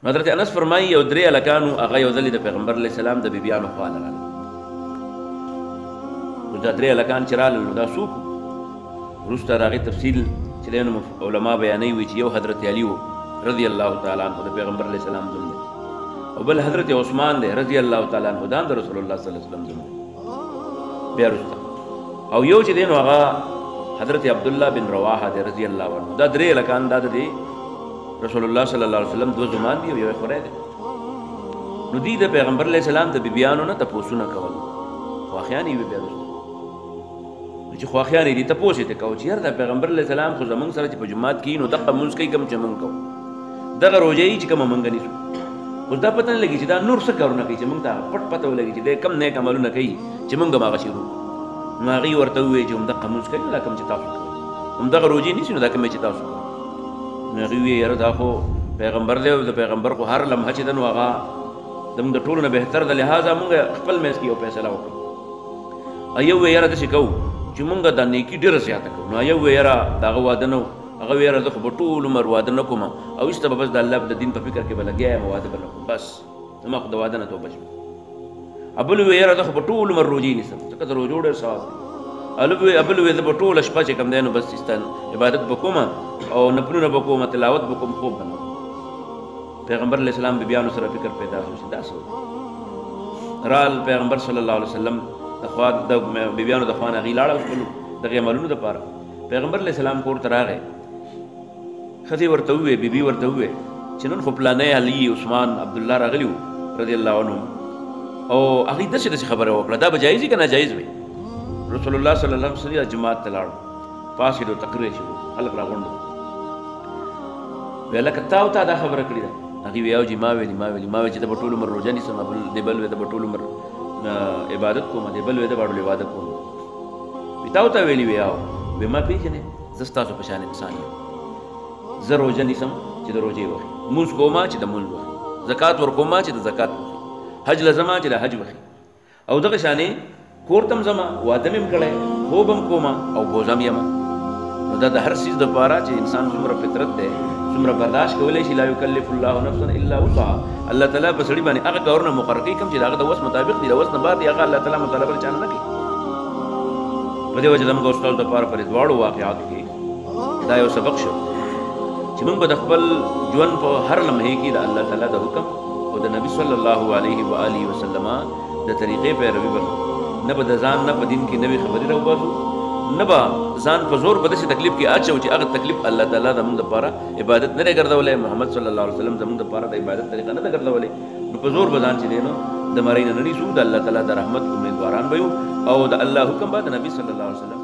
حضرت انس فرمایي یو درې هلکانو هغه یو ځل د پیغمبر علیه السلام د بیبیانو خواله راغله. نو دا درې هلکان چې راغلل نو دا څوک وروسته د هغې تفصیل چې دی نو علما بیانوي وي چې یو حضرت علي و رضی الله تعالی عنه د پیغمبر علیه السلام زوم دی، او بل حضرت عثمان دی رضی الله تعالی عنه دا هم د رسول الله صلی الله علیه وسلم زوم دی. بیا وروسته او یو چې دی نو هغه حضرت عبدالله بن رواحه دی رضی الله عنه. دا درې هلکان دا د رسول الله صلی الله علیه وسلم دو زمان دی او یو خوری دی. نو دی د پیغمبر علیه السلام د بیبیانو نه تپوسونه کول، خواخیان یې وي. بیا وروسته چې خواخیان یې دي تپوس یې ته کوو چې یار دا پیغمبر علیه السلام خو زمونږ سره چې په جومات کې نو دغه مونځ کوي کوم چې مونږ کوو، دغه روژه یي چې کومه مونږ نیسو. اوس دا پته نه لګي چې دا نور څه کارونه کوي چې مونږ ته پټ پته ولګي چې دی کم نیک عملونه کوي چې مونږ هم هغه شي وکړو. نو هغې ورته ووایي چې همدغه مونځ کوي نو دا کوم چې تاسو کوئ، همدغه روژې نیسي نو دا کوم چې تاسو کوئ. نو هغې ووایي یاره دا خو پیغمبر دی او د پیغمبر خو هر لمحه چې ده نو هغه زموږ د ټولو نه بهتر ده، لهذا مونږ خپل منځ کې یو فیصله وکړو. یو ووایي یاره داسې کوو چې مونږ دا نیکي ډېره زیاته کوو. نو یو ووایي یاره د هغه واده نه و، هغه ووایي یاره زه خو به ټول عمر واده نه کوم او ایسته به بس د الله د دین په فکر کې به لګیا یم، واده به نه کوم، بس زما خو د واده نه توبه شوه. بل ووایي یاره زه خو به ټول عمر روژې نیسم ځکه د روژو ډېر ثواب دی. بل ووایي زه به ټوله شپه چې کوم دی نو بس عبادت به کوم او نفلونه به کوم، تلاوت به کوم، خوب به نه کوم. پیغمبر علیه السلام بیبیانو سره فکر پیدا شو چې دا څه رال پیغمبر صلی الله علیه وسلم د خوا د بیبیانو د خوا نه هغې لاړه خپلو دغې عملونو دپاره. پیغمبر علیه السلام کور ته راغی، ښځې ورته وویې، بیبي ورته وویې چې نن خو پلانی علي عثمان عبدالله راغلي وو رضی الله عنهم او هغې داسې داسې خبره وکړه، دا به جایز وي که ناجایز وي؟ رسول الله صلی الله علیه وسلم جماعت ته لاړو، پاڅېدو تقریر شروع، خلک راغونډ وو. ویې لکه تا او تا دا خبره کړې ده؟ هغې وی او جي ما ویلي چې د به ټول عمر روژه نیسم، دی بل وی د به ټول عمر عبادت کوم، دی بل وی د به ډول عبادت کوم. وی تا او تا ویلي وی او وی ما پېژنې زه ستاسو په شان انسان یم، زه روژه نیسم چې د روژې وخت، مونځ کوم چې د مونځ وخت، زکات ورکوم چې د زکات وخت، حج له ځمه چې د حج وخت، او دغه شانې کور ته م ځمه، واده مې م کړی، خوب هم کوم او بوزه م یم. نو دا د هر څیز دپاره چې انسان څومره فطرت دی څومره برداشت کولی شي، لا یکلف الله نفسا الا وسعها. الله تعالی په سړي باندې هغه کارونه مقرر کوي کوم چې د هغه د وس مطابق دي، د وس نه بعد هغه الله تعالی مطالبه له چا نه کوي. په دې وجه زموږ استاد دپاره په دې دواړو واقعاتو کې دا یو سبق شو چې موږ به د خپل ژوند په هر لمحې کې د الله تعالی د حکم او د نبي صلی الله علیه و آله وسلم د طریقې پیروي وکړو. نه به د ځان نه په دین کې نوې خبرې راوباسو، نه به ځان په زور په داسې تکلیف کې اچو چې هغه تکلیف الله تعالی زموږ دپاره عبادت نه دی ګرځولی، محمد صلی الله علیه وسلم زموږ دپاره د عبادت طریقه نه ده ګرځولی. نو په زور به ځان چې دی نو د مرۍ نه نه نیسو، د الله تعالی د رحمت امیدواران به یو او د الله حکم به د نبي صلی الله علیه وسلم